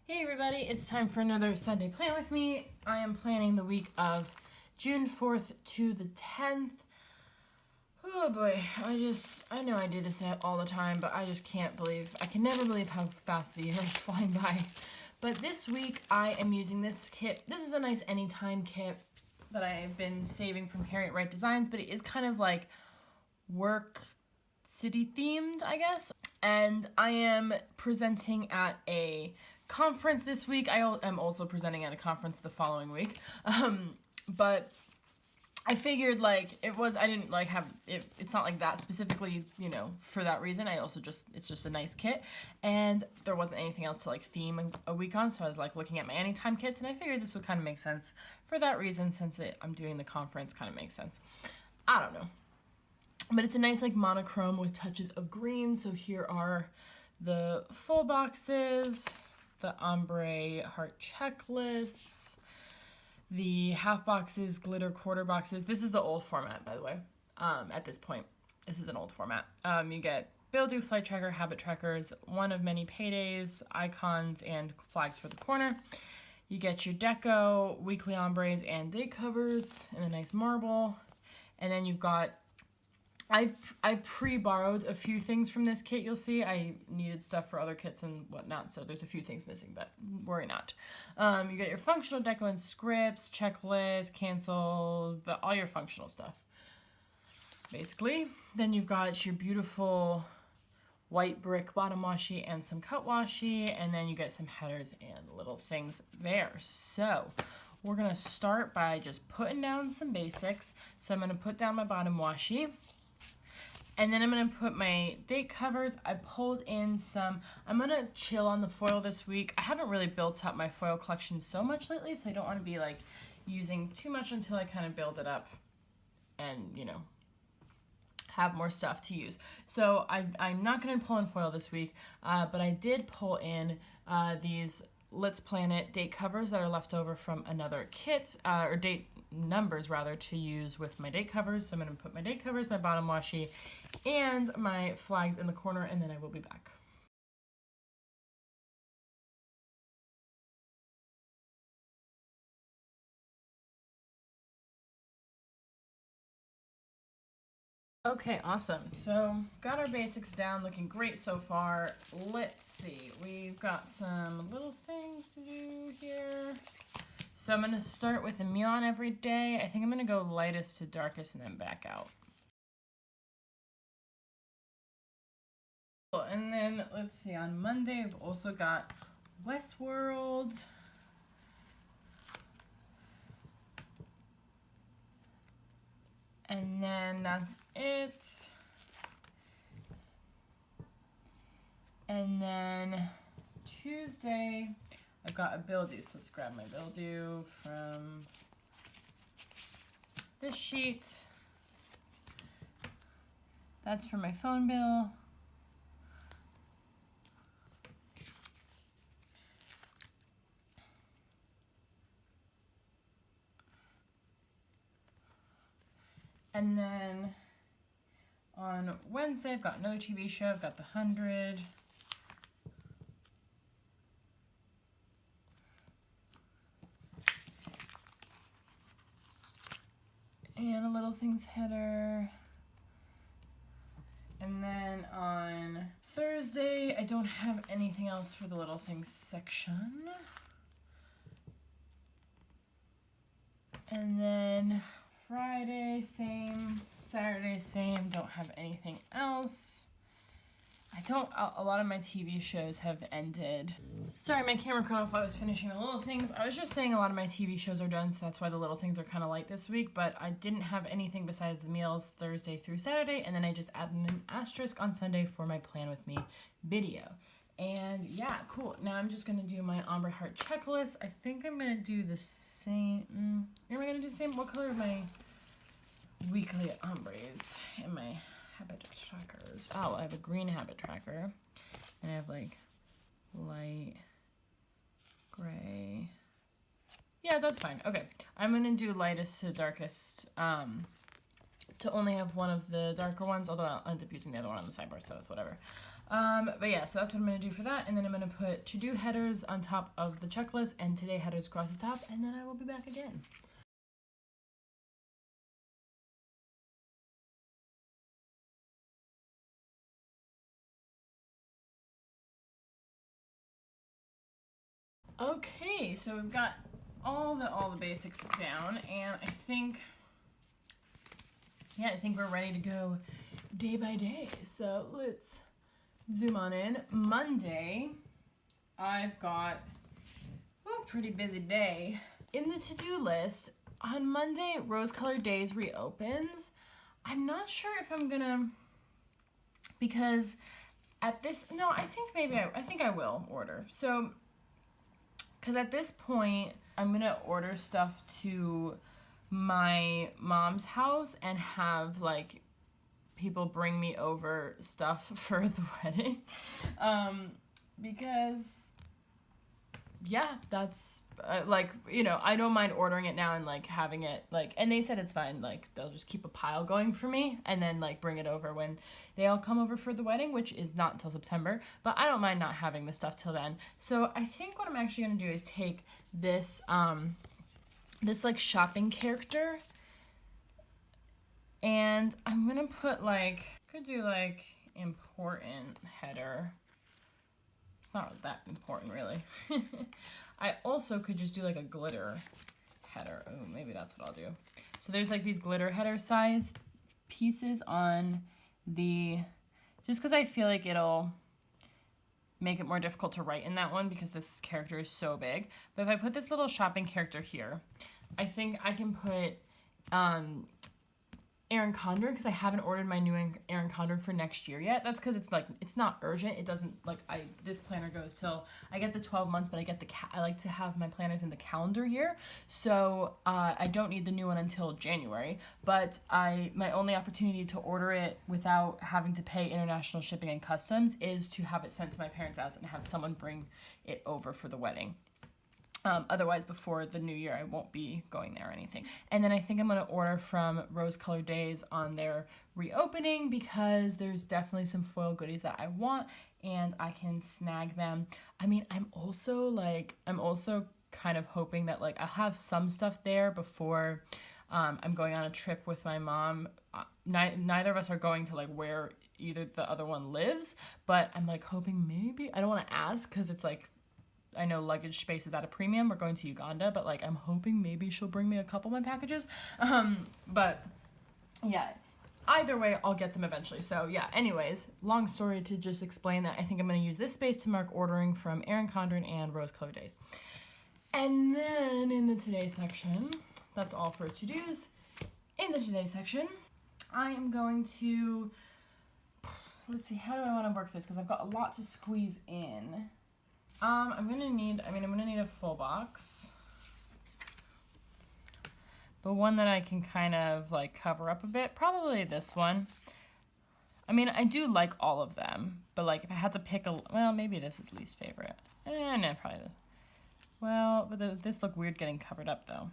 Hey everybody, it's time for another Sunday Plan with me. I am planning the week of June 4th to the 10th. Oh boy, I know I do this all the time, but I can never believe how fast the year is flying by. But this week I am using this kit. This is a nice anytime kit that I've been saving from Harriet Wright Designs, but it is kind of like work city themed, I guess. And I am presenting at a conference this week. I am also presenting at a conference the following week. But I figured I didn't have it. It's not like that specifically, for that reason. It's just a nice kit, and there wasn't anything else to theme a week on. So I was looking at my anytime kits, and I figured this would kind of make sense for that reason, since I'm doing the conference. Kind of makes sense. I don't know. But it's a nice monochrome with touches of green. So here are the full boxes, the ombre heart checklists, the half boxes, glitter quarter boxes. This is the old format, by the way. At this point, this is an old format. You get bill due, flight tracker, habit trackers, one of many paydays, icons, and flags for the corner. You get your deco, weekly ombres, and day covers in a nice marble. And then you've got I pre-borrowed a few things from this kit. You'll see I needed stuff for other kits and whatnot, so there's a few things missing, but worry not. You get your functional deco and scripts, checklist, cancel, but all your functional stuff, basically. Then you've got your beautiful white brick bottom washi and some cut washi, and then you get some headers and little things there. So we're gonna start by just putting down some basics. So I'm gonna put down my bottom washi. And then I'm going to put my date covers. I pulled in some. I'm going to chill on the foil this week. I haven't really built up my foil collection so much lately, so I don't want to be using too much until I kind of build it up and, have more stuff to use. So I'm not going to pull in foil this week, but I did pull in these Let's Plan It date covers that are left over from another kit, or date numbers rather, to use with my date covers. So I'm going to put my date covers, my bottom washi, and my flags in the corner, and then I will be back. Okay, awesome. So got our basics down, looking great so far. Let's see, we've got some little things to do here. So I'm going to start with a meal on every day. I think I'm going to go lightest to darkest and then back out. And then, let's see, on Monday, I've also got Westworld. And then that's it. And then Tuesday, I've got a bill due. So let's grab my bill due from this sheet. That's for my phone bill. And then on Wednesday, I've got another TV show. I've got The 100. And a Little Things header. And then on Thursday, I don't have anything else for the Little Things section. And then Friday, same. Saturday, same. Don't have anything else. A lot of my TV shows have ended. Sorry, my camera cut off while I was finishing the Little Things. I was just saying a lot of my TV shows are done, so that's why the Little Things are kind of light this week, but I didn't have anything besides the meals Thursday through Saturday, and then I just added an asterisk on Sunday for my Plan With Me video. And yeah, cool. Now I'm just going to do my ombre heart checklist. I think I'm going to do the same. Am I going to do the same? What color are my weekly ombres and my habit trackers? Oh, I have a green habit tracker. And I have light gray. Yeah, that's fine. Okay. I'm going to do lightest to darkest to only have one of the darker ones, although I'll end up using the other one on the sidebar, so it's whatever. But yeah, so that's what I'm going to do for that. And then I'm going to put to-do headers on top of the checklist and today headers across the top. And then I will be back again. Okay, so we've got all the basics down, and I think we're ready to go day by day. So let's zoom on in. Monday, I've got a pretty busy day. In the to-do list, on Monday, Rose Colored Days reopens. I'm not sure if I'm gonna, because at this, no, I think I will order. So, because at this point, I'm gonna order stuff to my mom's house and have like people bring me over stuff for the wedding. Because yeah, that's like, you know, I don't mind ordering it now and like having it like, and they said it's fine, like they'll just keep a pile going for me and then like bring it over when they all come over for the wedding, which is not until September, but I don't mind not having the stuff till then. So I think what I'm actually gonna do is take this this like shopping character, and I'm gonna put like, could do like important header. It's not that important really. I also could just do like a glitter header. Oh, maybe that's what I'll do. So there's like these glitter header size pieces on the, just because I feel like it'll make it more difficult to write in that one because this character is so big. But if I put this little shopping character here, I think I can put Erin Condren, because I haven't ordered my new Erin Condren for next year yet. That's because it's like, it's not urgent. It doesn't like, this planner goes till I get the 12 months, but I get I like to have my planners in the calendar year. So I don't need the new one until January, but my only opportunity to order it without having to pay international shipping and customs is to have it sent to my parents' house and have someone bring it over for the wedding. Otherwise, before the new year, I won't be going there or anything. And then I think I'm going to order from Rose Colored Days on their reopening because there's definitely some foil goodies that I want and I can snag them. I mean, I'm also kind of hoping that like I'll have some stuff there before I'm going on a trip with my mom. Neither of us are going to like where either the other one lives, but I'm like hoping maybe, I don't want to ask because it's like, I know luggage space is at a premium. We're going to Uganda, but like I'm hoping maybe she'll bring me a couple of my packages. But yeah, either way, I'll get them eventually. So yeah, anyways, long story to just explain that I think I'm going to use this space to mark ordering from Erin Condren and Rose Colored Days. And then in the today section, that's all for to-dos. In the today section, I am going to, let's see, how do I want to work this? Because I've got a lot to squeeze in. I'm gonna need a full box, but one that I can kind of like cover up a bit, probably this one. I mean, I do like all of them, but like if I had to pick well, maybe this is least favorite. No, probably this. Well, but this look weird getting covered up though.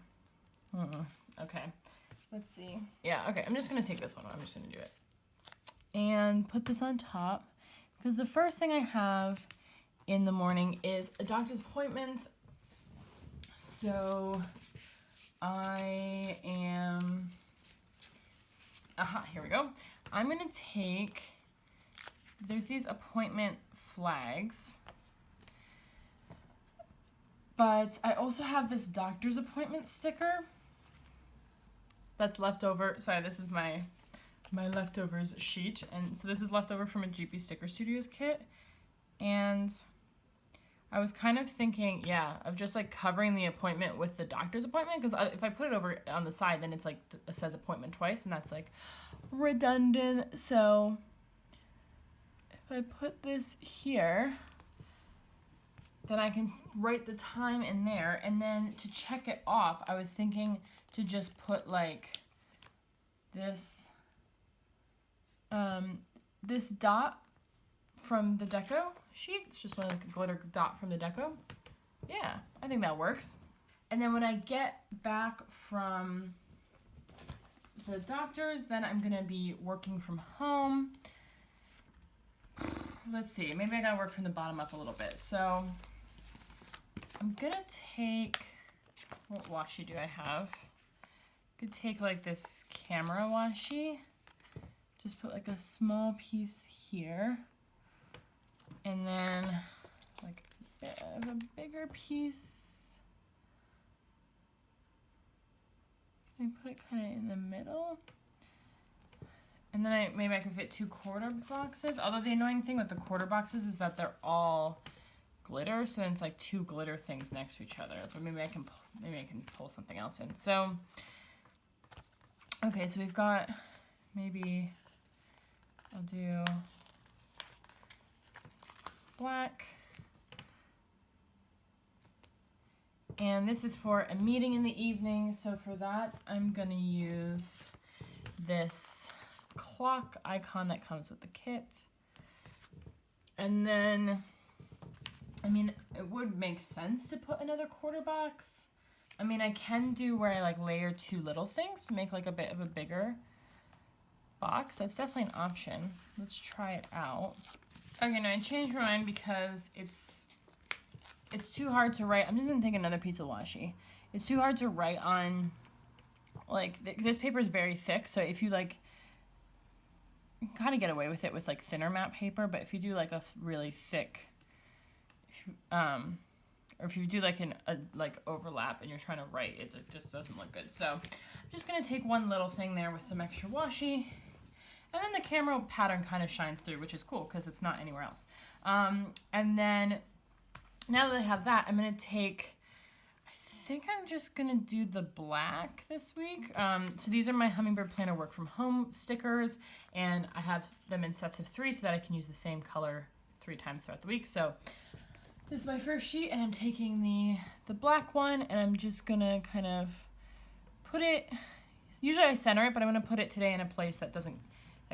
Okay, let's see. Yeah, okay, I'm just gonna take this one. I'm just gonna do it. And put this on top, because the first thing I have in the morning is a doctor's appointment. So I am, here we go. I'm gonna take, there's these appointment flags, but I also have this doctor's appointment sticker that's left over. Sorry, this is my leftovers sheet. And so this is leftover from a GP Sticker Studios kit. And I was kind of thinking, yeah, of just like covering the appointment with the doctor's appointment, because if I put it over on the side, then it's like it says appointment twice, and that's like redundant. So if I put this here, then I can write the time in there, and then to check it off, I was thinking to just put like this this dot from the deco sheet. It's just like a glitter dot from the deco. Yeah, I think that works. And then when I get back from the doctor's, then I'm gonna be working from home. let's see, maybe I gotta work from the bottom up a little bit. So I'm gonna take, what washi do I have? I could take like this camera washi, just put like a small piece here, and then like a bit of a bigger piece. I put it kind of in the middle. And then maybe I could fit 2 quarter boxes. Although the annoying thing with the quarter boxes is that they're all glitter, so then it's like 2 glitter things next to each other. But maybe I can pull something else in. So okay, so we've got, maybe I'll do black. And this is for a meeting in the evening. So for that, I'm gonna use this clock icon that comes with the kit. And then, I mean, it would make sense to put another quarter box. I mean, I can do where I like layer 2 little things to make like a bit of a bigger box. That's definitely an option. Let's try it out. Okay, now I changed my mind because it's too hard to write. I'm just gonna take another piece of washi. It's too hard to write on, like, this paper is very thick, so if you like, you can kind of get away with it with like thinner matte paper, but if you do like a really thick, or if you do like a overlap and you're trying to write, it just doesn't look good. So I'm just gonna take one little thing there with some extra washi, and then the camera pattern kind of shines through, which is cool because it's not anywhere else. And then now that I have that, I'm gonna take, I think I'm just gonna do the black this week. So these are my Hummingbird Planner work from home stickers, and I have them in sets of 3 so that I can use the same color 3 times throughout the week. So this is my first sheet, and I'm taking the black one, and I'm just gonna kind of put it, usually I center it, but I'm gonna put it today in a place that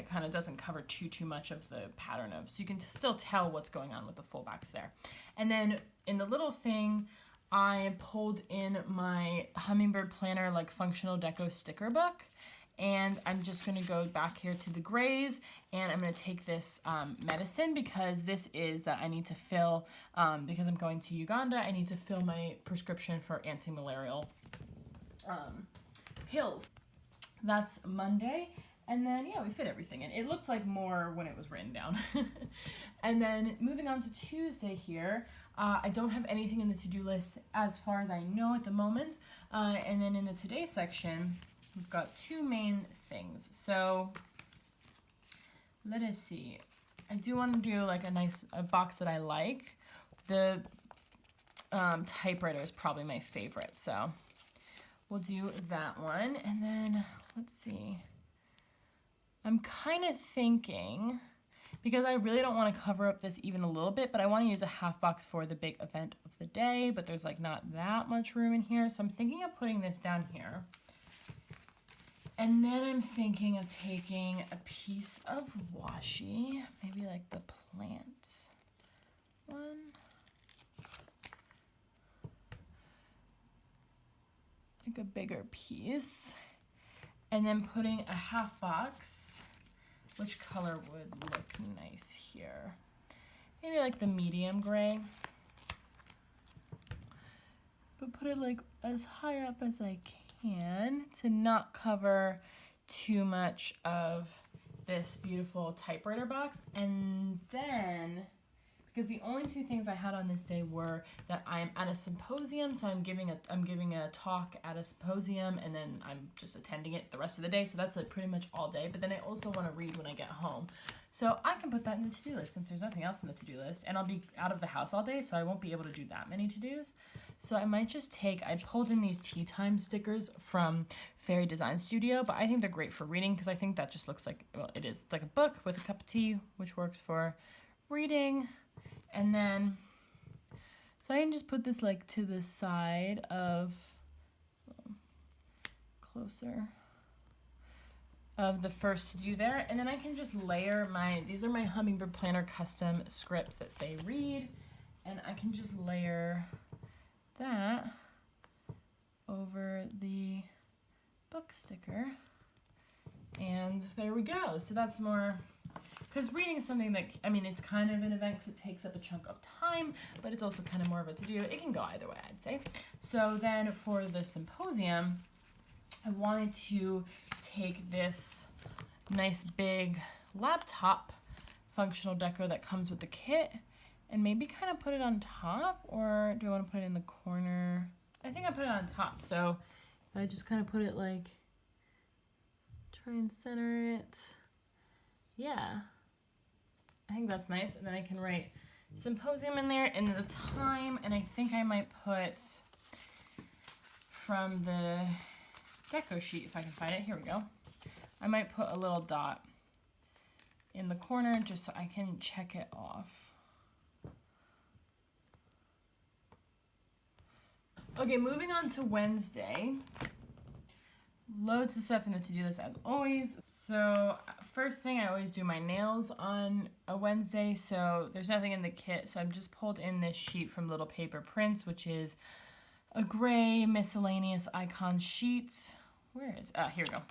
kind of doesn't cover too much of the pattern of, so you can still tell what's going on with the full backs there. And then in the little thing, I pulled in my Hummingbird Planner like functional deco sticker book, and I'm just gonna go back here to the grays, and I'm gonna take this medicine, because this is that I need to fill, because I'm going to Uganda, I need to fill my prescription for anti-malarial pills. That's Monday. And then, yeah, we fit everything in. It looked like more when it was written down. And then moving on to Tuesday here, I don't have anything in the to-do list as far as I know at the moment. And then in the today section, we've got 2 main things. So let us see. I do want to do like a box that I like. The typewriter is probably my favorite, so we'll do that one. And then let's see. I'm kind of thinking, because I really don't want to cover up this even a little bit, but I want to use a half box for the big event of the day, but there's like not that much room in here. So I'm thinking of putting this down here. And then I'm thinking of taking a piece of washi, maybe like the plant one. Like a bigger piece. And then putting a half box, which color would look nice here? Maybe like the medium gray. But put it like as high up as I can to not cover too much of this beautiful typewriter box. And then, because the only 2 things I had on this day were that I'm at a symposium, so I'm giving a talk at a symposium, and then I'm just attending it the rest of the day, so that's like pretty much all day. But then I also want to read when I get home, so I can put that in the to-do list since there's nothing else in the to-do list, and I'll be out of the house all day, so I won't be able to do that many to-dos. So I might just I pulled in these tea time stickers from Fairy Design Studio, but I think they're great for reading because I think that just looks like, well, it is like a book with a cup of tea, which works for reading. And then, so I can just put this like to the side of, closer, of the first to do there. And then I can just layer these are my Hummingbird Planner custom scripts that say read. And I can just layer that over the book sticker. And there we go. So that's more because reading is something that, I mean, it's kind of an event because it takes up a chunk of time, but it's also kind of more of a to-do. It can go either way, I'd say. So then for the symposium, I wanted to take this nice big laptop functional decor that comes with the kit and maybe kind of put it on top, or do I want to put it in the corner? I think I put it on top, so I just kind of put it like, try and center it. Yeah, I think that's nice. And then I can write symposium in there and the time, and I think I might put from the deco sheet, if I can find it, here we go. I might put a little dot in the corner just so I can check it off. Okay, moving on to Wednesday. Loads of stuff in the to-do list as always. So first thing, I always do my nails on a Wednesday, so there's nothing in the kit, so I've just pulled in this sheet from Little Paper Prints, which is a gray miscellaneous icon sheet. Where is, here we go.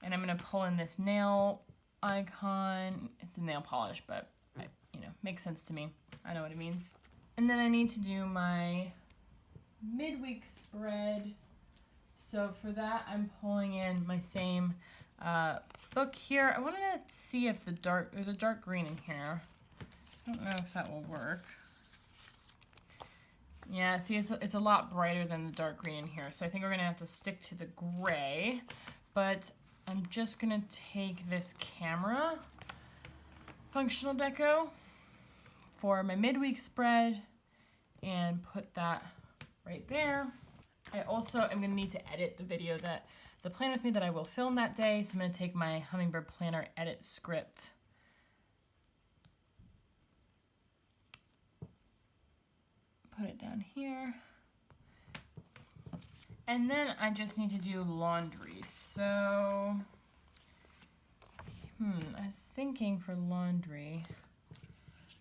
And I'm gonna pull in this nail icon. It's a nail polish, but makes sense to me. I know what it means. And then I need to do my midweek spread. So for that, I'm pulling in my same book here. I wanted to see if there's a dark green in here. I don't know if that will work. Yeah, see, it's a lot brighter than the dark green in here, so I think we're gonna have to stick to the gray. But I'm just gonna take this camera functional deco for my midweek spread and put that right there. I also am gonna need to edit the video that the Plan With Me that I will film that day, so I'm gonna take my Hummingbird Planner edit script. Put it down here. And then I just need to do laundry. So, I was thinking for laundry,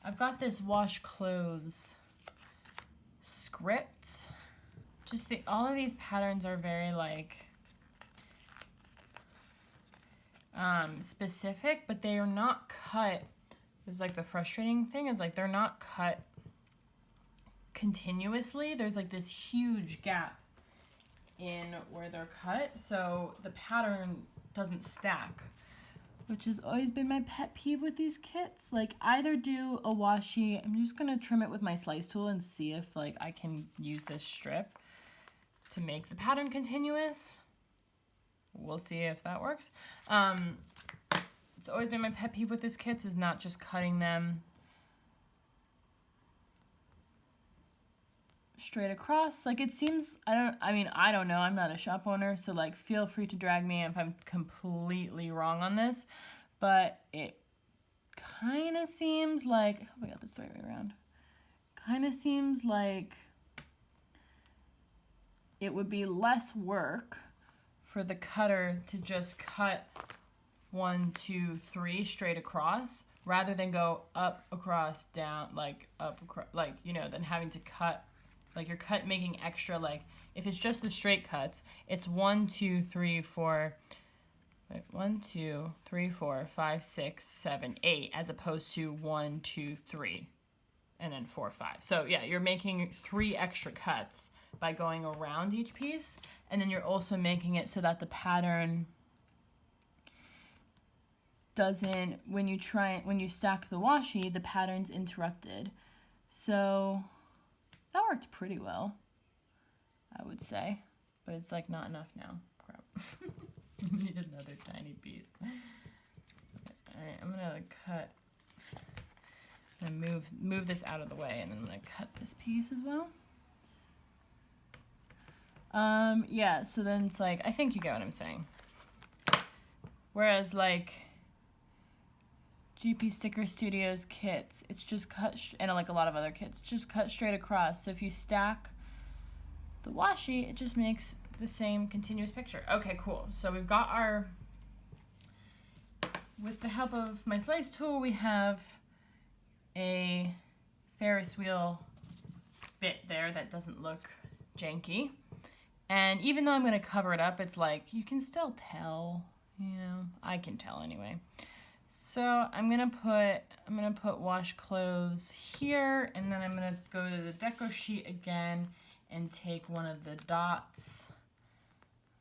I've got this wash clothes script. Just all of these patterns are very like specific, but they are not cut. It's like the frustrating thing is like they're not cut continuously. There's like this huge gap in where they're cut, so the pattern doesn't stack, which has always been my pet peeve with these kits. Like, either do a washi, I'm just gonna trim it with my slice tool and see if like I can use this strip to make the pattern continuous. We'll see if that works. It's always been my pet peeve with this kits is not just cutting them straight across. Like, it seems, I don't know, I'm not a shop owner, so like feel free to drag me if I'm completely wrong on this, but it kind of seems like, I hope I got this the right way around, kind of seems like it would be less work for the cutter to just cut 1, 2, 3 straight across rather than go up, across, down, like up, across, like, than having to cut. Like, you're making extra, like, if it's just the straight cuts, it's 1, 2, 3, 4, 1, 2, 3, 4, 5, 6, 7, 8, as opposed to 1, 2, 3, and then 4, 5. So, yeah, you're making 3 extra cuts by going around each piece, and then you're also making it so that the pattern doesn't, when you stack the washi, the pattern's interrupted. So that worked pretty well, I would say, but it's like not enough now. Crap. Need another tiny piece. Okay. All right, I'm gonna cut and move this out of the way, and then I'm gonna cut this piece as well. Yeah, so then it's like, I think you get what I'm saying. Whereas like GP Sticker Studios kits, it's just cut, and like a lot of other kits, just cut straight across. So if you stack the washi, it just makes the same continuous picture. Okay, cool. So we've got our, with the help of my slice tool, we have a Ferris wheel bit there that doesn't look janky. And even though I'm going to cover it up, it's like, you can still tell, I can tell anyway. So I'm gonna put wash clothes here, and then I'm gonna go to the deco sheet again and take one of the dots,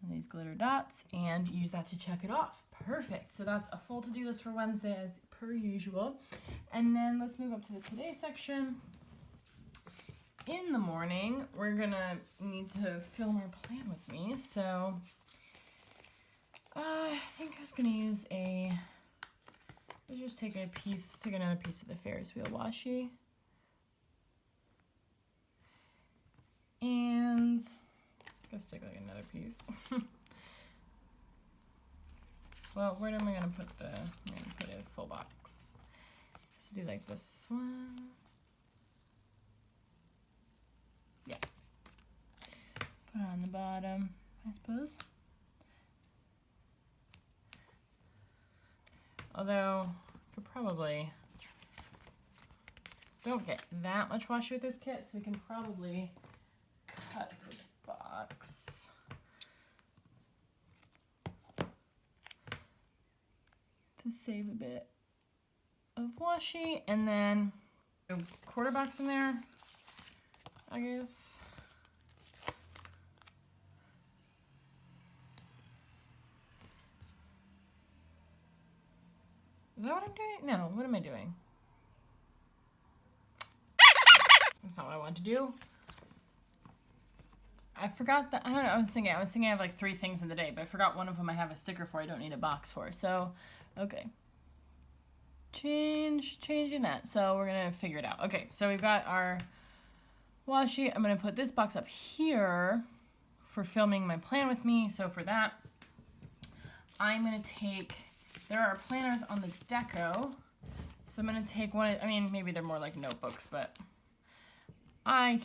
these glitter dots, and use that to check it off. Perfect. So that's a full to-do list for Wednesday as per usual. And then let's move up to the today section. In the morning, we're gonna need to film our plan with me. So I think I was gonna use let's just take another piece of the Ferris wheel washi. And let's take like another piece. Well, where am I gonna put I'm gonna put a full box. Let's do like this one. Yeah. Put it on the bottom, I suppose. Although, I could probably don't get that much washi with this kit, so we can probably cut this box. To save a bit of washi, and then a quarter box in there, I guess. Is that what I'm doing? No, what am I doing? That's not what I wanted to do. I forgot that, I don't know, I was thinking I have like 3 things in the day, but I forgot one of them I have a sticker for, I don't need a box for. So, okay. Changing that. So we're gonna figure it out. Okay, so we've got our washi. I'm gonna put this box up here for filming my plan with me. So for that, I'm gonna take, there are planners on the deco. So I'm gonna take one, I mean, maybe they're more like notebooks, but I'm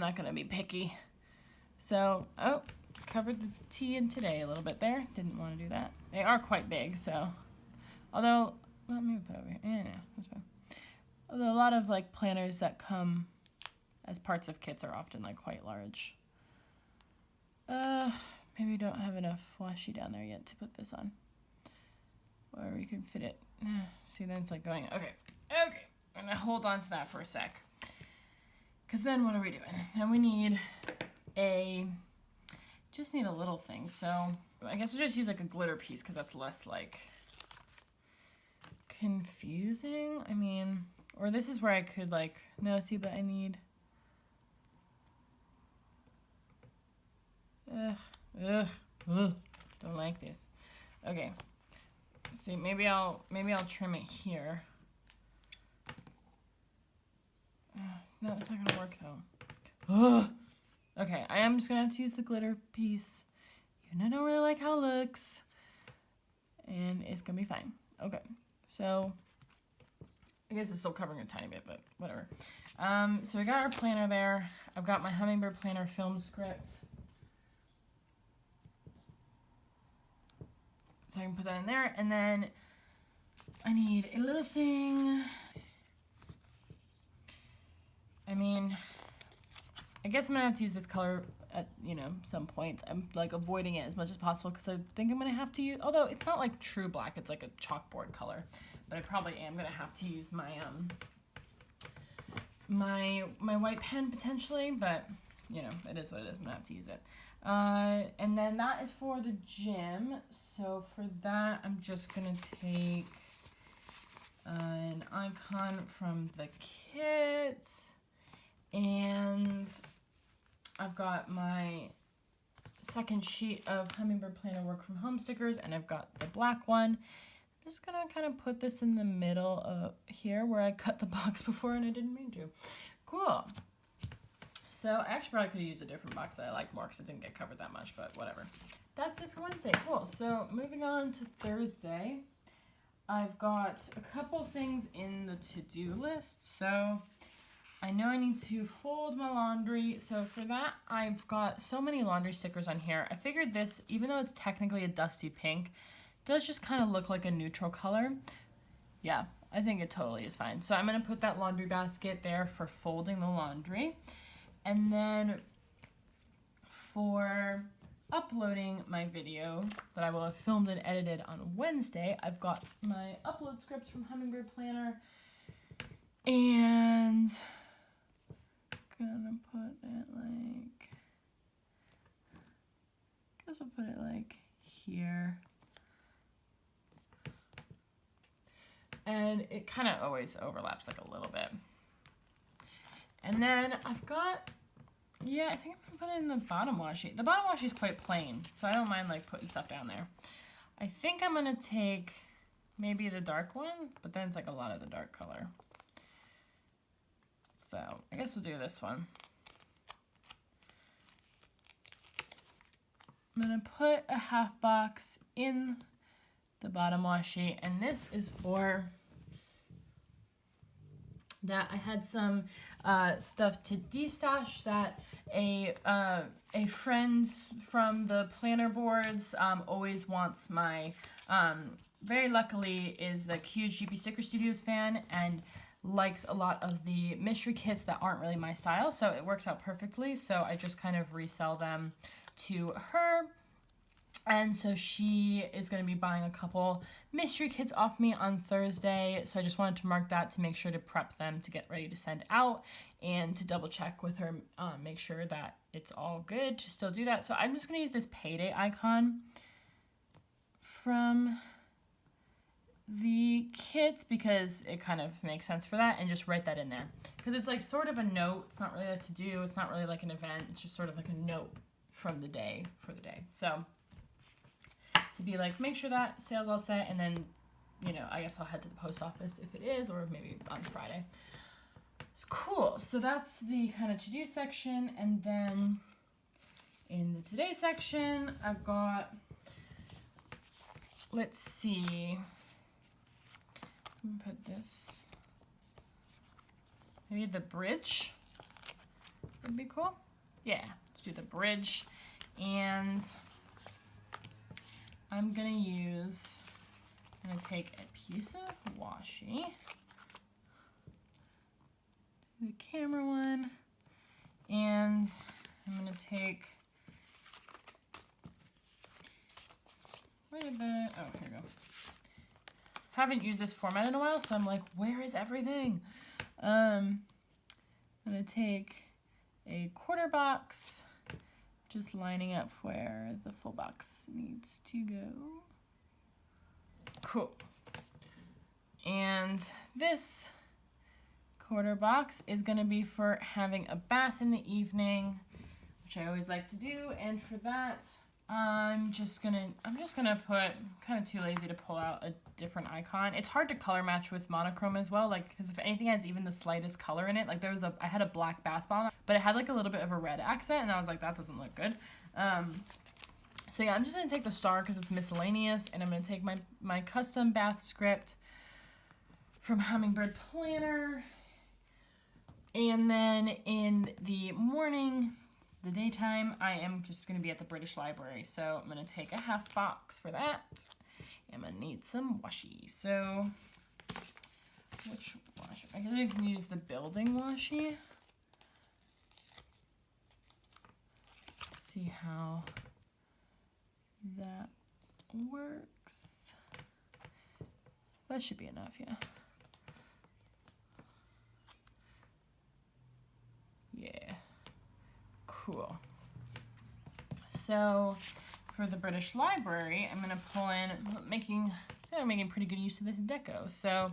not gonna be picky. So, oh, covered the T in today a little bit there. Didn't want to do that. They are quite big, so. Although, well, maybe put it over here. Yeah, no, that's fine. Although a lot of like planners that come as parts of kits are often like quite large. Maybe we don't have enough washi down there yet to put this on. Or we can fit it. See, then it's like going, okay. I'm gonna hold on to that for a sec. Because then what are we doing? Then we need just need a little thing. So I guess we'll just use like a glitter piece because that's less like confusing. I mean, or this is where I could like, no, see, but I need, don't like this. Okay, see, maybe I'll trim it here. No, it's not gonna work though. Okay, I am just gonna have to use the glitter piece. Even I don't really like how it looks. And it's gonna be fine. Okay, so I guess it's still covering a tiny bit, but whatever. So we got our planner there. I've got my Hummingbird Planner film script. So I can put that in there, and then I need a little thing. I mean, I guess I'm gonna have to use this color at, some points. I'm like avoiding it as much as possible because I think I'm gonna have to use, although it's not like true black, it's like a chalkboard color, but I probably am gonna have to use my my white pen potentially, but it is what it is. I'm gonna have to use it. And then that is for the gym. So for that, I'm just gonna take an icon from the kit. And I've got my second sheet of Hummingbird Planner Work From Home stickers, and I've got the black one. I'm just gonna kind of put this in the middle of here where I cut the box before and I didn't mean to. Cool. So I actually probably could have used a different box that I like more because it didn't get covered that much, but whatever. That's it for Wednesday. Cool. So moving on to Thursday, I've got a couple things in the to-do list. So I know I need to fold my laundry, so for that, I've got so many laundry stickers on here. I figured this, even though it's technically a dusty pink, does just kind of look like a neutral color. Yeah, I think it totally is fine. So I'm going to put that laundry basket there for folding the laundry. And then for uploading my video that I will have filmed and edited on Wednesday. I've got my upload script from Hummingbird Planner, and gonna put it like, I guess I'll put it like here. And it kind of always overlaps like a little bit. And then I've got, yeah, I think I'm gonna put it in the bottom washi. The bottom washi is quite plain, so I don't mind like putting stuff down there. I think I'm gonna take maybe the dark one, but then it's like a lot of the dark color. So I guess we'll do this one. I'm gonna put a half box in the bottom washi, and this is for that I had some stuff to destash that a friend from the planner boards always wants my, very luckily is like huge GP Sticker Studios fan and likes a lot of the mystery kits that aren't really my style, so it works out perfectly. So I just kind of resell them to her. And so she is going to be buying a couple mystery kits off me on Thursday. So I just wanted to mark that to make sure to prep them to get ready to send out and to double check with her, make sure that it's all good to still do that. So I'm just going to use this payday icon from the kits because it kind of makes sense for that, and just write that in there. Because it's like sort of a note. It's not really a to-do. It's not really like an event. It's just sort of like a note from the day for the day. So to be like, make sure that sale's all set, and then, you know, I guess I'll head to the post office if it is, or maybe on Friday. Cool. So that's the kind of to-do section, and then in the today section, I've got, let's see, put this, maybe the bridge would be cool. Yeah, let's do the bridge, and I'm gonna take a piece of washi, the camera one, and I'm gonna take, where did the, oh, here we go. Haven't used this format in a while, so I'm like, where is everything? I'm gonna take a quarter box, just lining up where the full box needs to go. Cool. And this quarter box is gonna be for having a bath in the evening, which I always like to do. And for that, I'm just gonna put, kind of too lazy to pull out a different icon. It's hard to color match with monochrome as well, like, because if anything has even the slightest color in it, like I had a black bath bomb, but it had like a little bit of a red accent, and I was like, that doesn't look good. So yeah, I'm just gonna take the star because it's miscellaneous, and I'm gonna take my custom bath script from Hummingbird Planner, and then in the morning, the daytime, I am just going to be at the British Library, so I'm going to take a half box for that. I'm going to need some washi. So, which washi? I guess I can use the building washi. See how that works. That should be enough, yeah. Yeah. Cool. So for the British Library, I'm gonna pull in, I'm making pretty good use of this deco. So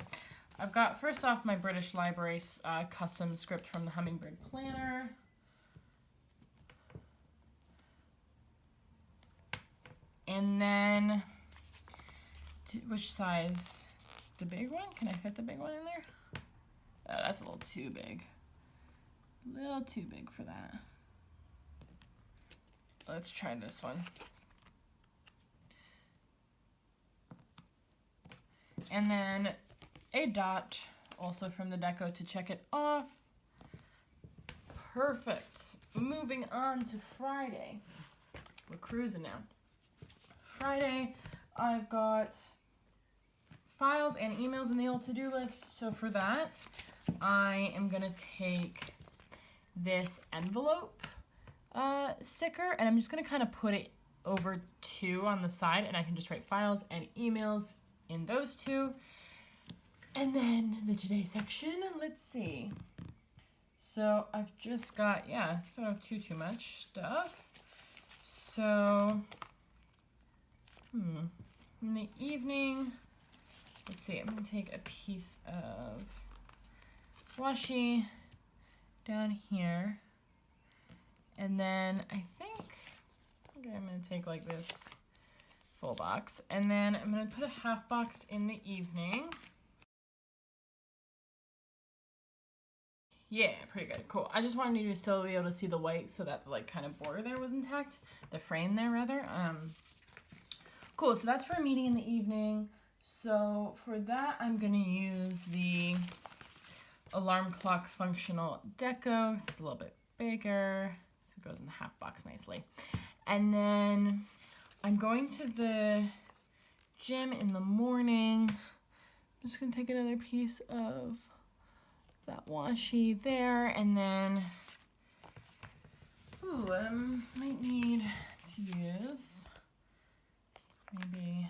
I've got, first off, my British Library custom script from the Hummingbird Planner. And then, which size? The big one? Can I fit the big one in there? Oh, that's a little too big. A little too big for that. Let's try this one. And then a dot, also from the deco to check it off. Perfect. Moving on to Friday. We're cruising now. Friday, I've got files and emails in the old to-do list. So for that, I am gonna take this envelope sticker, and I'm just gonna kind of put it over 2 on the side, and I can just write files and emails in those 2. And then the today section, let's see. So I've just got, yeah, don't have too much stuff. So, in the evening, let's see, I'm gonna take a piece of washi down here. And then I think I'm gonna take like this full box, and then I'm gonna put a half box in the evening. Yeah, pretty good, cool. I just wanted you to still be able to see the white so that the like kind of border there was intact, the frame there rather. Cool, so that's for a meeting in the evening. So for that, I'm gonna use the alarm clock functional deco. So it's a little bit bigger, so it goes in the half box nicely. And then I'm going to the gym in the morning. I'm just gonna take another piece of that washi there, and then might need to use maybe,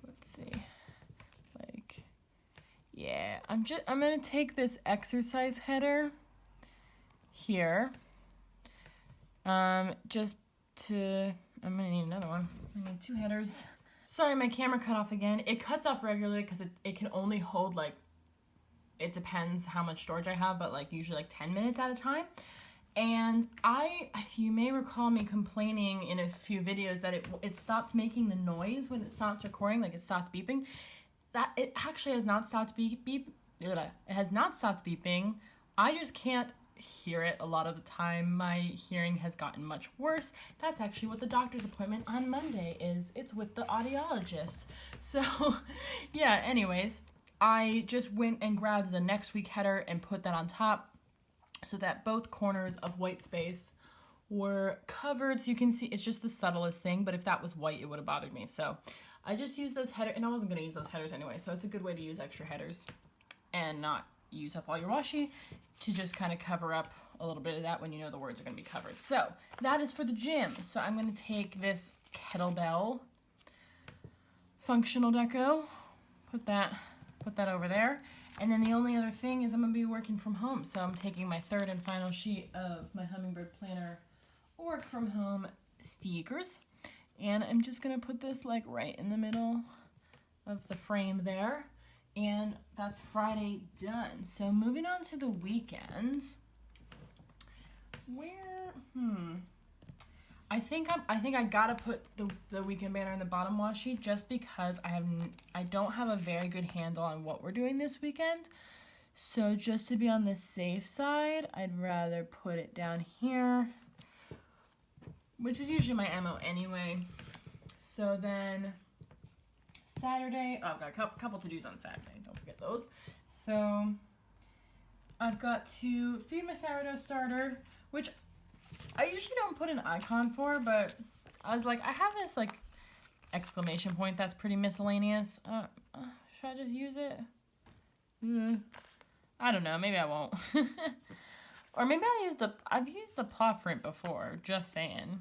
let's see, like, yeah, I'm gonna take this exercise header here, just to, I'm gonna need another one. I need 2 headers. Sorry, my camera cut off again. It cuts off regularly because it can only hold like, it depends how much storage I have, but like usually like 10 minutes at a time. And you may recall me complaining in a few videos that it stopped making the noise when it stopped recording, like it stopped beeping. That it actually has not stopped it has not stopped beeping. I just can't hear it a lot of the time. My hearing has gotten much worse. That's actually what the doctor's appointment on Monday is. It's with the audiologist. So yeah, anyways, I just went and grabbed the next week header and put that on top so that both corners of white space were covered. So you can see it's just the subtlest thing, but if that was white, it would have bothered me. So I just used those headers, and I wasn't going to use those headers anyway. So it's a good way to use extra headers and not use up all your washi, to just kind of cover up a little bit of that when you know the words are going to be covered. So that is for the gym. So I'm going to take this kettlebell functional deco, put that over there. And then the only other thing is I'm gonna be working from home. So I'm taking my 3rd and final sheet of my Hummingbird Planner work from home stickers. And I'm just gonna put this like right in the middle of the frame there. And that's Friday done. So moving on to the weekends. I think I gotta put the weekend banner in the bottom washi just because I don't have a very good handle on what we're doing this weekend. So just to be on the safe side, I'd rather put it down here, which is usually my MO anyway. So then Saturday, I've got a couple to-dos on Saturday, don't forget those. So I've got to feed my sourdough starter, which I usually don't put an icon for, but I was like, I have this like exclamation point that's pretty miscellaneous. Should I just use it? I don't know, maybe I won't. Or maybe I've used the paw print before, just saying.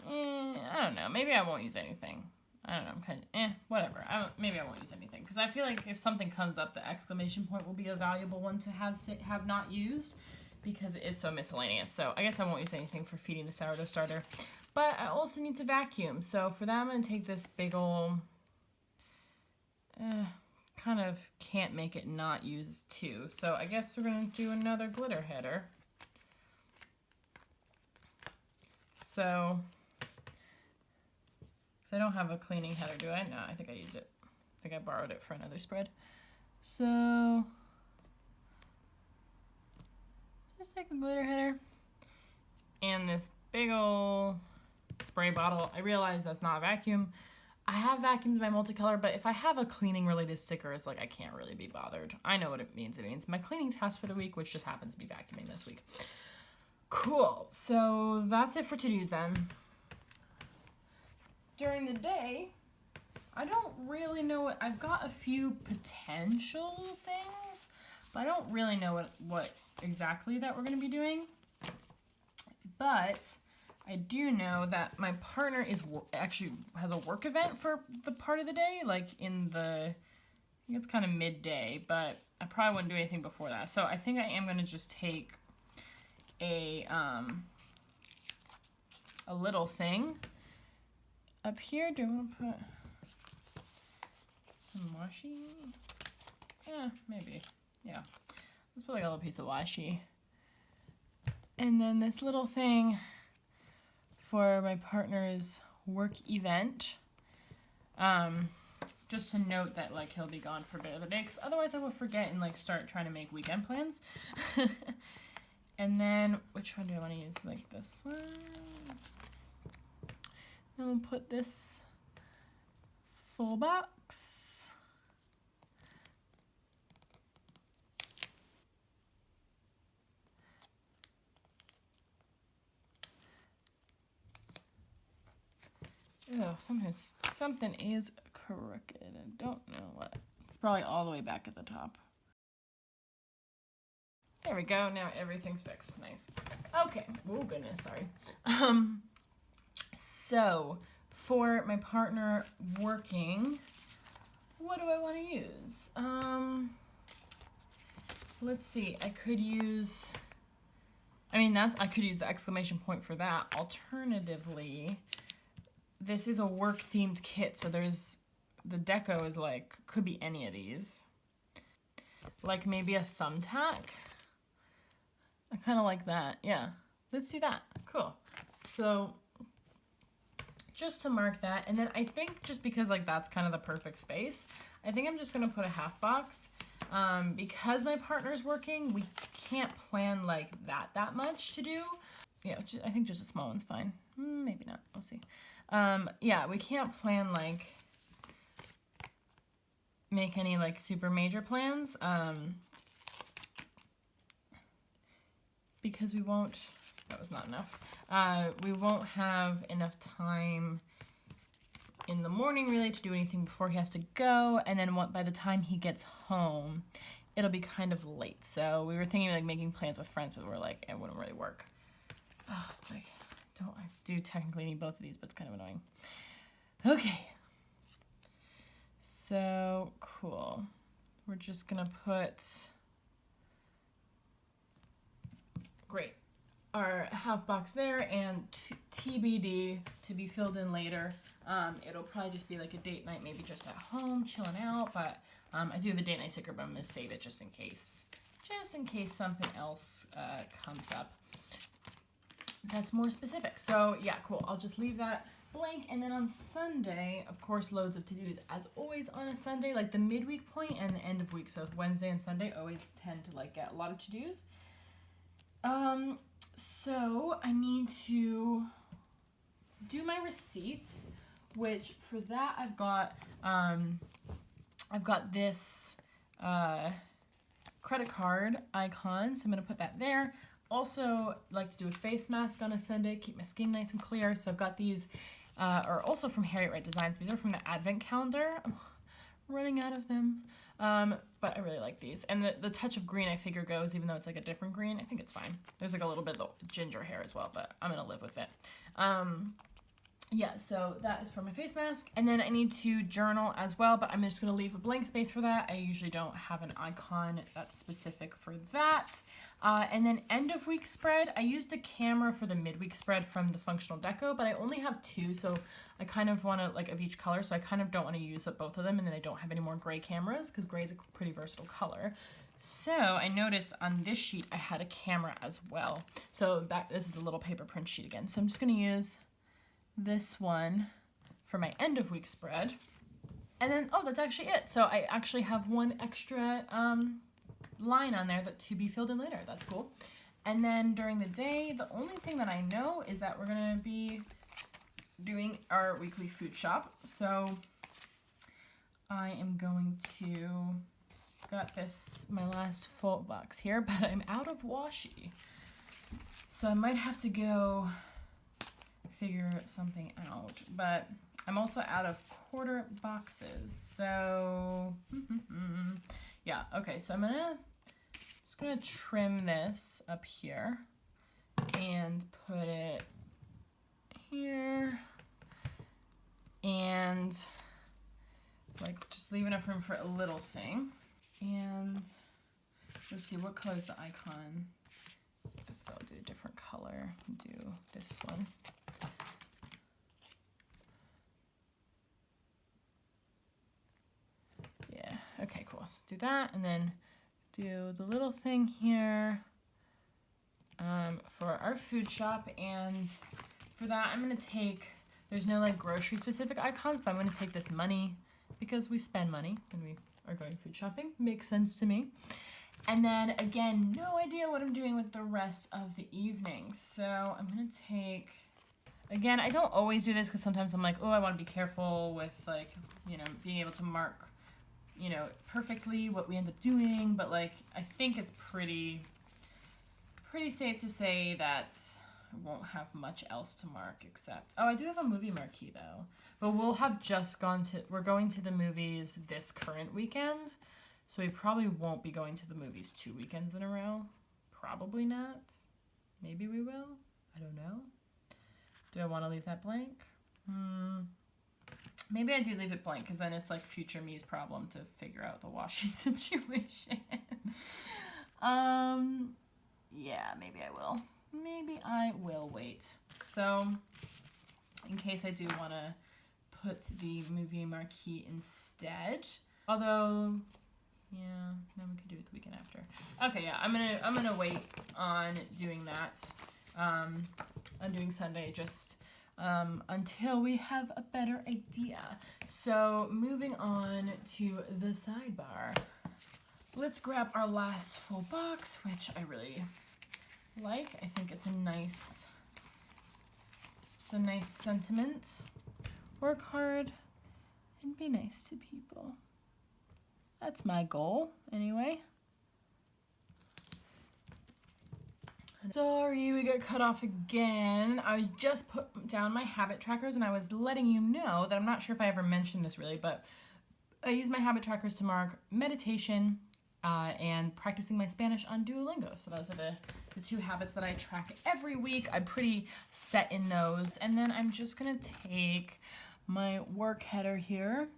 I don't know, maybe I won't use anything. I don't know, I'm kind of, whatever. Maybe I won't use anything, because I feel like if something comes up, the exclamation point will be a valuable one to have not used, because it is so miscellaneous. So I guess I won't use anything for feeding the sourdough starter. But I also need to vacuum. So for that, I'm going to take this big ol', kind of can't make it not use 2. So I guess we're going to do another glitter header. So, because I don't have a cleaning header, do I? No, I think I used it. I think I borrowed it for another spread. So just take a glitter header and this big ol' spray bottle. I realize that's not a vacuum. I have vacuumed my multicolor, but if I have a cleaning related sticker, it's like I can't really be bothered. I know what it means. It means my cleaning task for the week, which just happens to be vacuuming this week. Cool. So that's it for to-dos then. During the day, I don't really know what, I've got a few potential things, but I don't really know what exactly that we're going to be doing. But I do know that my partner actually has a work event for the part of the day, like in I think it's kind of midday, but I probably wouldn't do anything before that. So I think I am going to just take a little thing up here. Do I want to put some washi? Yeah, maybe. Yeah. Let's put like a little piece of washi. And then this little thing for my partner's work event. Just to note that like he'll be gone for a bit of the day, because otherwise I will forget and like start trying to make weekend plans. And then which one do I want to use? Like this one. Then we'll put this full box. Oh, something is crooked. I don't know what. It's probably all the way back at the top. There we go. Now everything's fixed. Nice. Okay. Oh goodness, sorry. So for my partner working, what do I want to use? Let's see. I could use the exclamation point for that. Alternatively, this is a work themed kit, so the deco is like, could be any of these. Like maybe a thumbtack. I kind of like that. Yeah, let's do that. Cool. So just to mark that, and then I think just because like that's kind of the perfect space, I think I'm just gonna put a half box. Because my partner's working, we can't plan like that much to do. Yeah, I think just a small one's fine. Maybe not. We'll see. Yeah, we can't plan like make any like super major plans because we won't. That was not enough. We won't have enough time in the morning really to do anything before he has to go, and then by the time he gets home, it'll be kind of late. So we were thinking like making plans with friends, but we're like, it wouldn't really work. Oh, it's like, I do technically need both of these, but it's kind of annoying. Okay. So cool. We're just gonna put, great, our half box there, and TBD, to be filled in later. It'll probably just be like a date night, maybe just at home, chilling out, but I do have a date night sticker, but I'm gonna save it just in case something else comes up that's more specific. So yeah, cool. I'll just leave that blank. And then on Sunday, of course, loads of to-dos. As always on a Sunday, like the midweek point and the end of week. So Wednesday and Sunday always tend to like get a lot of to-dos. So I need to do my receipts, which for that I've got this credit card icon. So I'm gonna put that there. Also like to do a face mask on a Sunday, keep my skin nice and clear. So I've got these, are also from Harriet Wright Designs. These are from the Advent calendar. I'm running out of them, but I really like these. And the touch of green I figure goes, even though it's like a different green. I think it's fine. There's like a little bit of ginger hair as well, but I'm gonna live with it. Yeah, so that is for my face mask. And then I need to journal as well, but I'm just gonna leave a blank space for that. I usually don't have an icon that's specific for that. And then end of week spread, I used a camera for the midweek spread from the Functional Deco, but I only have two, so I kind of wanna, like of each color, so I kind of don't wanna use up both of them, and then I don't have any more gray cameras, because gray is a pretty versatile color. So I noticed on this sheet, I had a camera as well. So this is a little paper print sheet again. So I'm just gonna use this one for my end of week spread. And then, oh, that's actually it. So I actually have one extra line on there that to be filled in later. That's cool. And then during the day, the only thing that I know is that we're gonna be doing our weekly food shop. So I am going to, got this, my last full box here, but I'm out of washi. So I might have to go figure something out, but I'm also out of quarter boxes. So yeah, okay, so I'm just gonna trim this up here, and put it here. And like just leave enough room for a little thing. And let's see, what color is the icon? So I'll do a different color, do this one. Yeah, okay, cool. So do that, and then do the little thing here for our food shop. And for that, I'm gonna take, there's no like grocery specific icons, but I'm gonna take this money because we spend money when we are going food shopping. Makes sense to me. And then again, no idea what I'm doing with the rest of the evening. So I'm gonna take, again, I don't always do this because sometimes I'm like, oh, I want to be careful with like, you know, being able to mark, you know, perfectly what we end up doing. But like, I think it's pretty safe to say that I won't have much else to mark except, oh, I do have a movie marquee though. But we'll have just gone to, we're going to the movies this current weekend. So we probably won't be going to the movies 2 weekends in a row. Probably not. Maybe we will. I don't know. Do I want to leave that blank? Maybe I do leave it blank because then it's like future me's problem to figure out the washi situation. Yeah, maybe I will. Maybe I will wait. So in case I do want to put the movie marquee instead. Although, yeah, then we could do it the weekend after. Okay, yeah, I'm gonna wait on doing that. On doing Sunday just until we have a better idea. So moving on to the sidebar. Let's grab our last full box, which I really like. I think it's a nice sentiment. Work hard and be nice to people. That's my goal, anyway. Sorry, we got cut off again. I was just put down my habit trackers and I was letting you know that I'm not sure if I ever mentioned this really, but I use my habit trackers to mark meditation and practicing my Spanish on Duolingo. So those are the 2 habits that I track every week. I'm pretty set in those. And then I'm just gonna take my work header here.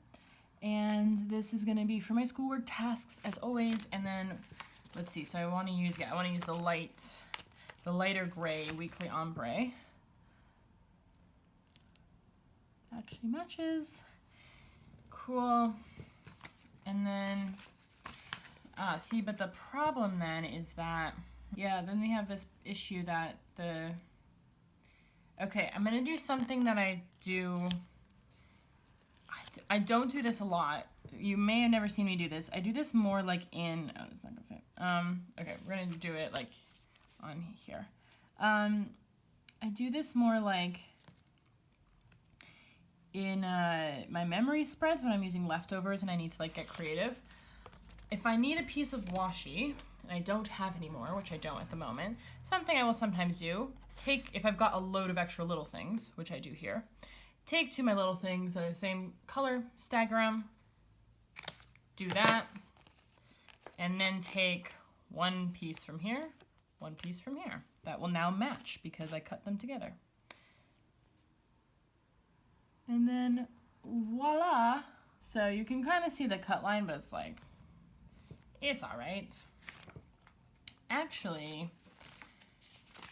And this is gonna be for my schoolwork tasks as always. And then let's see, so I wanna use the lighter gray weekly ombre. Actually matches. Cool. And then, see, but the problem then is that, yeah, then we have this issue that okay, I'm gonna do something that I don't do this a lot. You may have never seen me do this. I do this more like in, oh, it's not gonna fit. Okay, we're gonna do it like on here. I do this more like in my memory spreads when I'm using leftovers and I need to like get creative. If I need a piece of washi, and I don't have any more, which I don't at the moment, something I will sometimes do, if I've got a load of extra little things, which I do here, take 2 of my little things that are the same color, stagger them, do that, and then take 1 piece from here, 1 piece from here. That will now match because I cut them together. And then voila. So you can kind of see the cut line, but it's like, it's all right. Actually,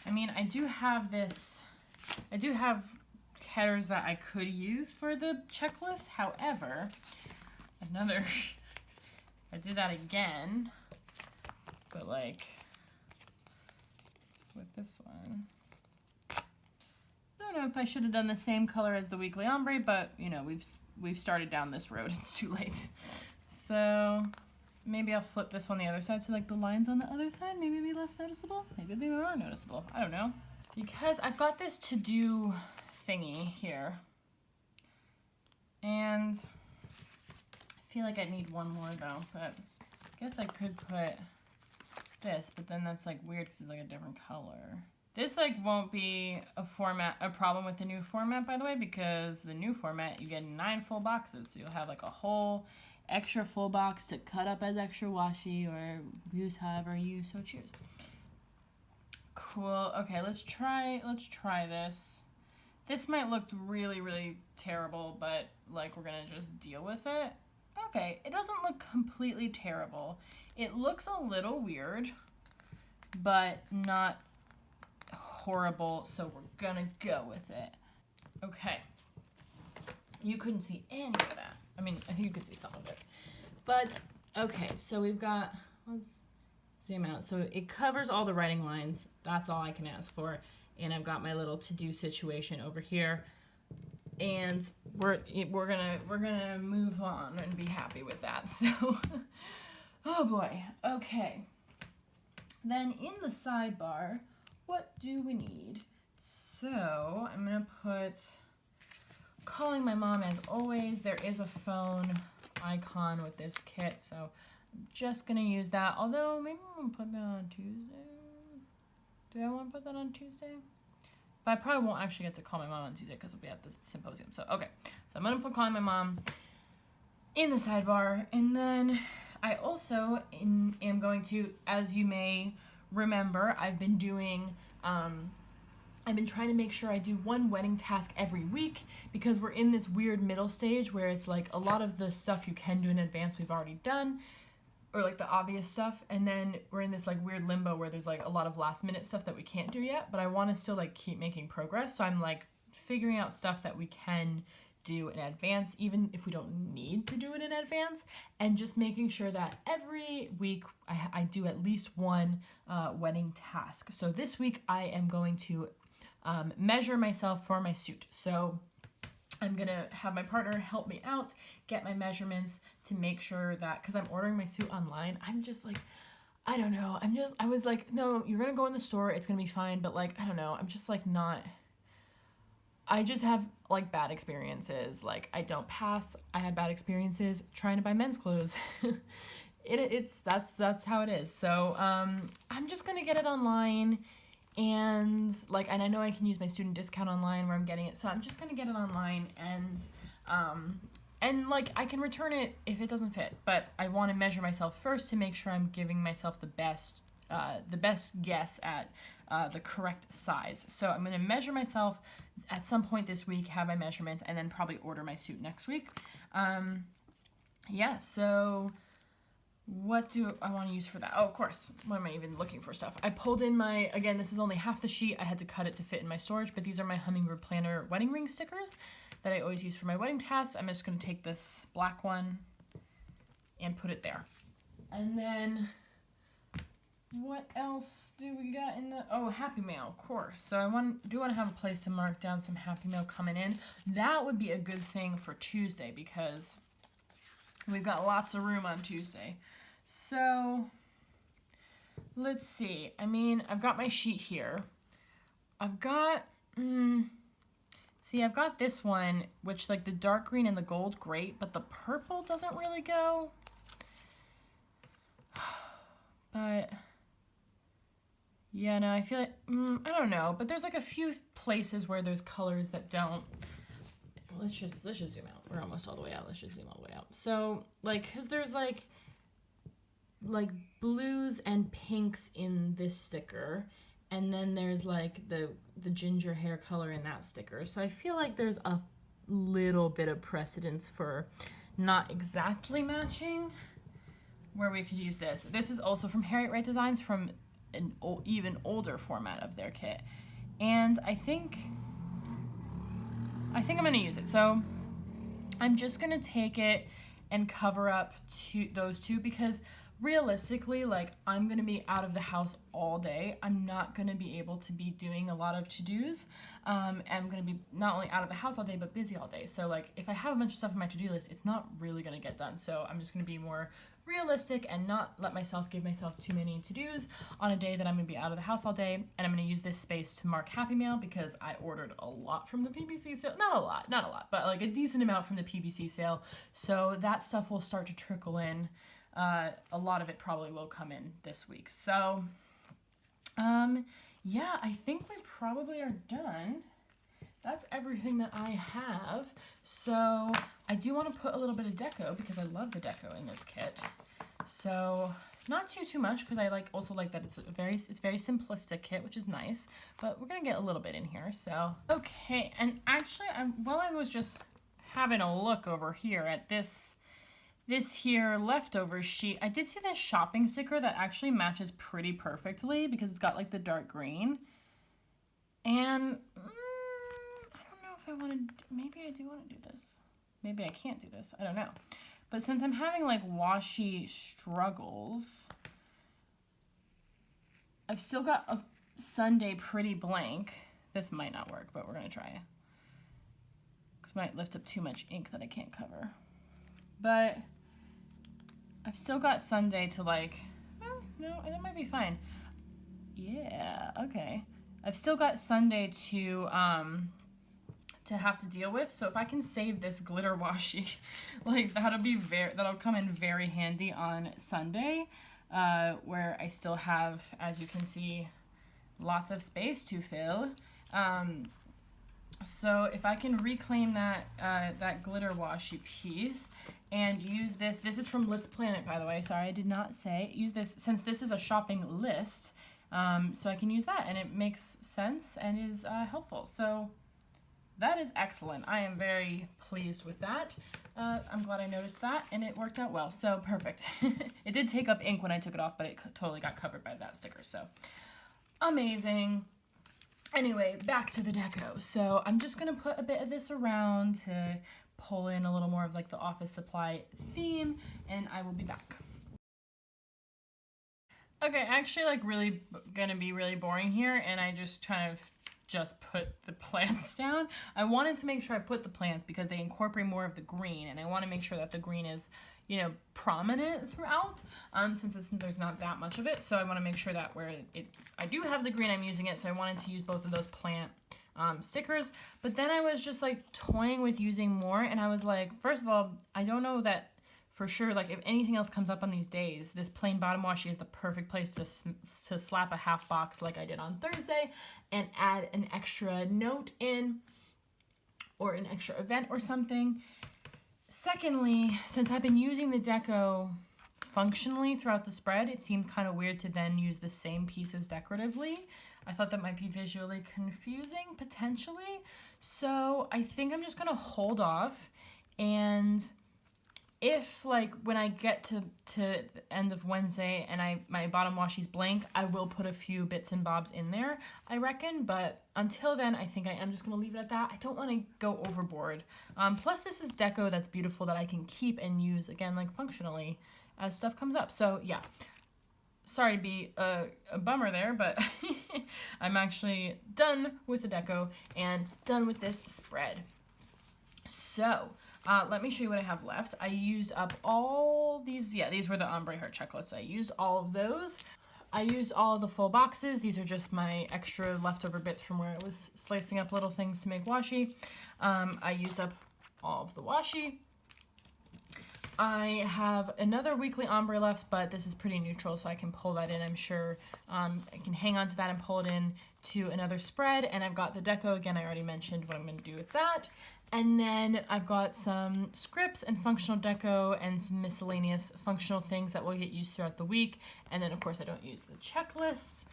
I mean, I do have headers that I could use for the checklist. However, I did that again, but like with this one. I don't know if I should have done the same color as the weekly ombre, but you know, we've started down this road. It's too late. So maybe I'll flip this one the other side so like the lines on the other side maybe be less noticeable. Maybe it'll be more noticeable. I don't know. Because I've got this to-do thingy here. And I feel like I need 1 more though, but I guess I could put this, but then that's like weird because it's like a different color. This like won't be a problem with the new format, by the way, because the new format you get 9 full boxes, so you'll have like a whole extra full box to cut up as extra washi or use however you so choose. cool. Okay, let's try this. This might look really, really terrible, but like we're gonna just deal with it. Okay, it doesn't look completely terrible. It looks a little weird, but not horrible, so we're gonna go with it. Okay. You couldn't see any of that. I mean, I think you could see some of it. But, okay, so we've got, let's zoom out. So it covers all the writing lines. That's all I can ask for. And I've got my little to-do situation over here. And we're gonna move on and be happy with that. So, oh boy. Okay. Then in the sidebar, what do we need? So I'm gonna put calling my mom as always. There is a phone icon with this kit, so I'm just gonna use that. Although maybe I'm gonna put that on Tuesday. Do I want to put that on Tuesday? But I probably won't actually get to call my mom on Tuesday because we'll be at the symposium. So okay, so I'm gonna put calling my mom in the sidebar, and then I also am going to, as you may remember, I've been doing. I've been trying to make sure I do one wedding task every week because we're in this weird middle stage where it's like a lot of the stuff you can do in advance we've already done, or like the obvious stuff, and then we're in this like weird limbo where there's like a lot of last minute stuff that we can't do yet, but I want to still like keep making progress. So I'm like figuring out stuff that we can do in advance, even if we don't need to do it in advance, and just making sure that every week I do at least one wedding task. So this week I am going to measure myself for my suit. So I'm gonna have my partner help me out, get my measurements to make sure that, because I'm ordering my suit online, I'm just like, I don't know, I was like, no, you're gonna go in the store, it's gonna be fine, but like, I don't know, I'm just like not, I just have like bad experiences. Like I don't pass, I have bad experiences trying to buy men's clothes. That's how it is. So I'm just gonna get it online. And I know I can use my student discount online where I'm getting it, so I'm just gonna get it online, and like I can return it if it doesn't fit, but I want to measure myself first to make sure I'm giving myself the best guess at the correct size. So I'm gonna measure myself at some point this week, have my measurements, and then probably order my suit next week. Yeah, so what do I want to use for that? Oh, of course. What am I even looking for stuff? I pulled in again, this is only half the sheet. I had to cut it to fit in my storage, but these are my Hummingbird Planner wedding ring stickers that I always use for my wedding tasks. I'm just going to take this black one and put it there. And then what else do we got in the, oh, Happy Mail, of course. So I do want to have a place to mark down some Happy Mail coming in. That would be a good thing for Tuesday because we've got lots of room on Tuesday. So let's see. I mean, I've got my sheet here. I've got, I've got this one, which like the dark green and the gold, great, but the purple doesn't really go. But yeah, no, I feel like, I don't know, but there's like a few places where there's colors that don't. Let's just zoom out. We're almost all the way out. Let's just zoom all the way out. So because there's like blues and pinks in this sticker, and then there's like the ginger hair color in that sticker. So I feel like there's a little bit of precedence for not exactly matching where we could use this. This is also from Harriet Wright Designs, from an even older format of their kit. And I think I'm going to use it. So I'm just going to take it and cover up those two because realistically, I'm going to be out of the house all day. I'm not going to be able to be doing a lot of to-dos. I'm going to be not only out of the house all day, but busy all day. So if I have a bunch of stuff on my to-do list, it's not really going to get done. So I'm just going to be more realistic and not give myself too many to-dos on a day that I'm going to be out of the house all day. And I'm going to use this space to mark Happy Mail because I ordered a lot from the PBC sale. Not a lot, but a decent amount from the PBC sale. So that stuff will start to trickle in. A lot of it probably will come in this week. So, yeah, I think we probably are done. That's everything that I have. So I do want to put a little bit of deco because I love the deco in this kit. So Not too much, because I also like that it's very simplistic kit, which is nice. But we're gonna get a little bit in here. So okay, and actually, while I was just having a look over here at this here leftover sheet, I did see this shopping sticker that actually matches pretty perfectly because it's got like the dark green. And I don't know if I want to, maybe I do want to do this. Maybe I can't do this, I don't know. But since I'm having like washi struggles, I've still got a Sunday pretty blank. This might not work, but we're gonna try it. Because it might lift up too much ink that I can't cover. But I've still got Sunday to like, oh, no, that might be fine. Yeah, okay. I've still got Sunday to have to deal with. So if I can save this glitter washi, like that'll come in very handy on Sunday, where I still have, as you can see, lots of space to fill. So if I can reclaim that that glitter washi piece and use this is from Let's Planet, by the way. Sorry, I did not say. Use this, since this is a shopping list, so I can use that, and it makes sense and is helpful. So that is excellent. I am very pleased with that. I'm glad I noticed that, and it worked out well. So perfect. It did take up ink when I took it off, but it totally got covered by that sticker. So amazing. Anyway, back to the deco. So I'm just gonna put a bit of this around to pull in a little more of like the office supply theme, and I will be back. Okay, actually like really gonna be really boring here, and I just kind of put the plants down. I wanted to make sure I put the plants because they incorporate more of the green, and I want to make sure that the green is, you know, prominent throughout, since there's not that much of it. So I want to make sure that where I do have the green, I'm using it. So I wanted to use both of those plant stickers, but then I was just like toying with using more, and I was like, first of all, I don't know that for sure, like if anything else comes up on these days, this plain bottom washi is the perfect place to slap a half box like I did on Thursday and add an extra note in or an extra event or something. Secondly, since I've been using the deco functionally throughout the spread, it seemed kind of weird to then use the same pieces decoratively. I thought that might be visually confusing potentially. So I think I'm just gonna hold off, and if like when I get to the end of Wednesday and my bottom washi's blank, I will put a few bits and bobs in there, I reckon. But until then, I think I am just gonna leave it at that. I don't want to go overboard. Plus this is deco that's beautiful that I can keep and use again, like functionally as stuff comes up. So yeah, sorry to be a bummer there, but I'm actually done with the deco and done with this spread. So let me show you what I have left. I used up all these. Yeah, these were the ombre heart checklists. I used all of those. I used all of the full boxes. These are just my extra leftover bits from where I was slicing up little things to make washi. I used up all of the washi. I have another weekly ombre left, but this is pretty neutral, so I can pull that in, I'm sure. I can hang on to that and pull it in to another spread. And I've got the deco, again, I already mentioned what I'm going to do with that. And then I've got some scripts and functional deco and some miscellaneous functional things that will get used throughout the week. And then, of course, I don't use the checklists.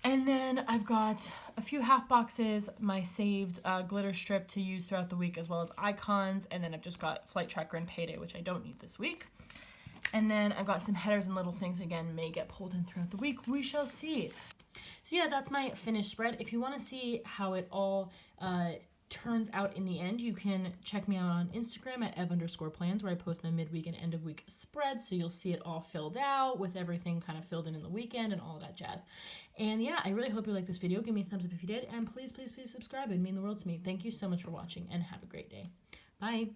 And then I've got a few half boxes, my saved glitter strip to use throughout the week, as well as icons. And then I've just got Flight Tracker and Payday, which I don't need this week. And then I've got some headers and little things, again, may get pulled in throughout the week. We shall see. So yeah, that's my finished spread. If you want to see how it all turns out in the end, you can check me out on Instagram at ev_plans, where I post my midweek and end of week spread, so you'll see it all filled out with everything kind of filled in the weekend and all that jazz. And yeah, I really hope you liked this video. Give me a thumbs up if you did, and please, please, please subscribe. It'd mean the world to me. Thank you so much for watching, and have a great day. Bye.